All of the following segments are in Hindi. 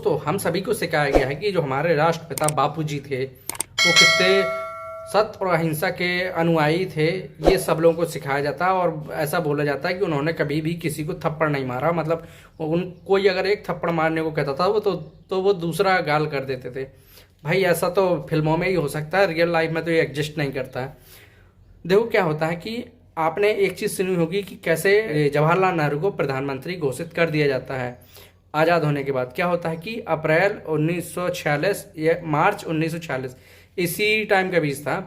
दोस्तों हम सभी को सिखाया गया है कि जो हमारे राष्ट्रपिता बापूजी थे वो कितने सत्य और अहिंसा के अनुयायी थे। ये सब लोगों को सिखाया जाता है और ऐसा बोला जाता है कि उन्होंने कभी भी किसी को थप्पड़ नहीं मारा। मतलब उन कोई अगर एक थप्पड़ मारने को कहता था वो तो वो दूसरा गाल कर देते थे। भाई ऐसा तो फिल्मों में ही हो सकता है, रियल लाइफ में तो ये एग्जिस्ट नहीं करता है। देखो क्या होता है कि आपने एक चीज़ सुनी होगी कि कैसे जवाहरलाल नेहरू को प्रधानमंत्री घोषित कर दिया जाता है आज़ाद होने के बाद। क्या होता है कि अप्रैल 1946 या मार्च 1946 इसी टाइम का बीच था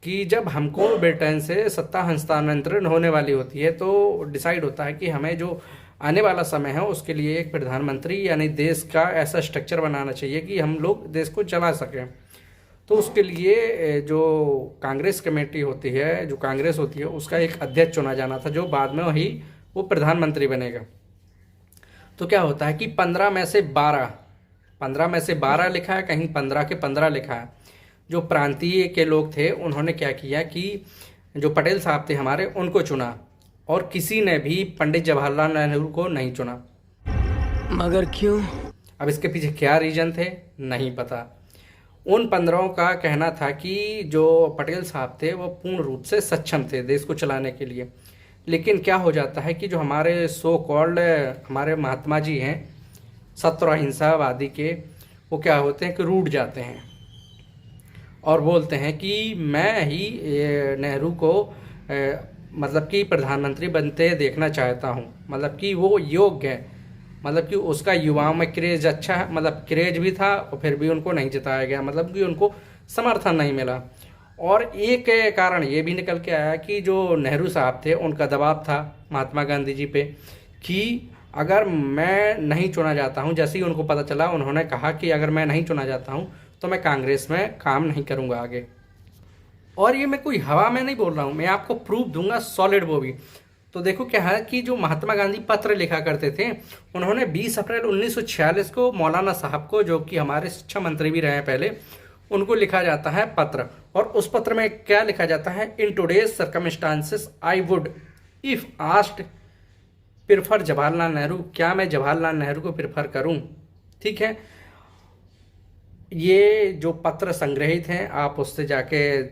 कि जब हमको ब्रिटेन से सत्ता हस्तांतरण होने वाली होती है तो डिसाइड होता है कि हमें जो आने वाला समय है उसके लिए एक प्रधानमंत्री यानी देश का ऐसा स्ट्रक्चर बनाना चाहिए कि हम लोग देश को चला सकें। तो उसके लिए जो कांग्रेस कमेटी होती है, जो कांग्रेस होती है, उसका एक अध्यक्ष चुना जाना था जो बाद में वही वो प्रधानमंत्री बनेगा। तो क्या होता है कि 15 में से 12 लिखा है, कहीं 15 के 15 लिखा है। जो प्रांतीय के लोग थे उन्होंने क्या किया कि जो पटेल साहब थे हमारे उनको चुना और किसी ने भी पंडित जवाहरलाल नेहरू को नहीं चुना। मगर क्यों? अब इसके पीछे क्या रीजन थे नहीं पता। उन 15 का कहना था कि जो पटेल साहब थे वो पूर्ण रूप से सक्षम थे देश को चलाने के लिए। लेकिन क्या हो जाता है कि जो हमारे सो कॉल्ड हमारे महात्मा जी हैं सत्य और अहिंसावादी के, वो क्या होते हैं कि रूठ जाते हैं और बोलते हैं कि मैं ही नेहरू को मतलब कि प्रधानमंत्री बनते देखना चाहता हूँ। मतलब कि वो योग्य है, मतलब कि उसका युवाओं में क्रेज अच्छा है, मतलब क्रेज भी था और फिर भी उनको नहीं जिताया गया, मतलब कि उनको समर्थन नहीं मिला। और एक कारण ये भी निकल के आया कि जो नेहरू साहब थे उनका दबाव था महात्मा गांधी जी पे कि अगर मैं नहीं चुना जाता हूँ, जैसे ही उनको पता चला उन्होंने कहा कि अगर मैं नहीं चुना जाता हूँ तो मैं कांग्रेस में काम नहीं करूँगा आगे। और ये मैं कोई हवा में नहीं बोल रहा हूँ, मैं आपको प्रूफ दूंगा सॉलिड वो भी। तो देखो क्या है कि जो महात्मा गांधी पत्र लिखा करते थे, उन्होंने 20 अप्रैल 1946 को मौलाना साहब को, जो कि हमारे शिक्षा मंत्री भी रहे हैं पहले, उनको लिखा जाता है पत्र। और उस पत्र में क्या लिखा जाता है, in today's circumstances I would if asked prefer Jawaharlal Nehru, क्या मैं जवाहरलाल नेहरू को प्रेफर करूं। ठीक है, ये जो पत्र संग्रहित हैं आप उससे जाके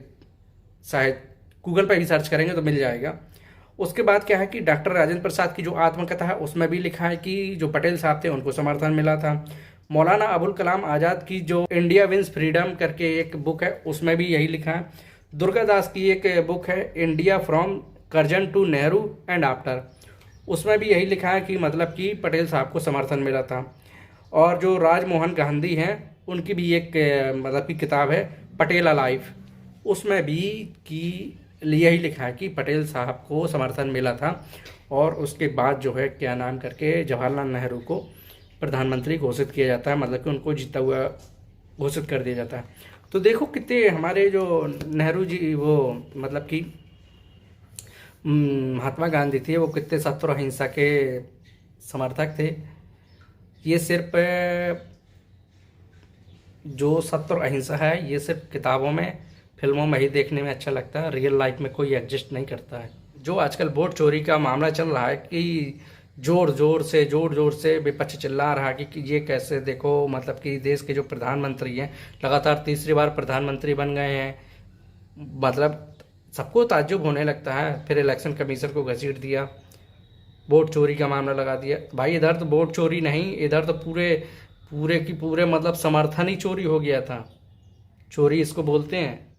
शायद गूगल पे भी सर्च करेंगे तो मिल जाएगा। उसके बाद क्या है कि डॉक्टर राजेंद्र प्रसाद की जो आत्मकथा है उसमें भी लिखा है कि जो पटेल साहब थे उनको समर्थन मिला था। मौलाना अबुल कलाम आज़ाद की जो इंडिया विंस फ्रीडम करके एक बुक है उसमें भी यही लिखा है। दुर्गा दास की एक बुक है India from Curzon to Nehru and after, उसमें भी यही लिखा है कि मतलब कि पटेल साहब को समर्थन मिला था। और जो राजमोहन गांधी हैं उनकी भी एक मतलब की किताब है पटेल अलाइव, उसमें भी कि यही लिखा है कि पटेल साहब को समर्थन मिला था। और उसके बाद जो है क्या नाम करके जवाहरलाल नेहरू को प्रधानमंत्री घोषित किया जाता है, मतलब कि उनको जीता हुआ घोषित कर दिया जाता है। तो देखो कितने हमारे जो नेहरू जी वो मतलब कि महात्मा गांधी थे वो कितने सत्य और अहिंसा के समर्थक थे। ये सिर्फ जो सत्य और अहिंसा है ये सिर्फ किताबों में फिल्मों में ही देखने में अच्छा लगता है, रियल लाइफ में कोई एग्जिस्ट नहीं करता है। जो आजकल वोट चोरी का मामला चल रहा है कि जोर जोर से विपक्ष चिल्ला रहा है कि ये कैसे, देखो मतलब कि देश के जो प्रधानमंत्री हैं लगातार तीसरी बार प्रधानमंत्री बन गए हैं, मतलब सबको ताज्जुब होने लगता है। फिर इलेक्शन कमीशन को घसीट दिया, वोट चोरी का मामला लगा दिया। भाई इधर तो वोट चोरी नहीं, इधर तो पूरे की पूरे मतलब समर्थन ही चोरी हो गया था। चोरी इसको बोलते हैं।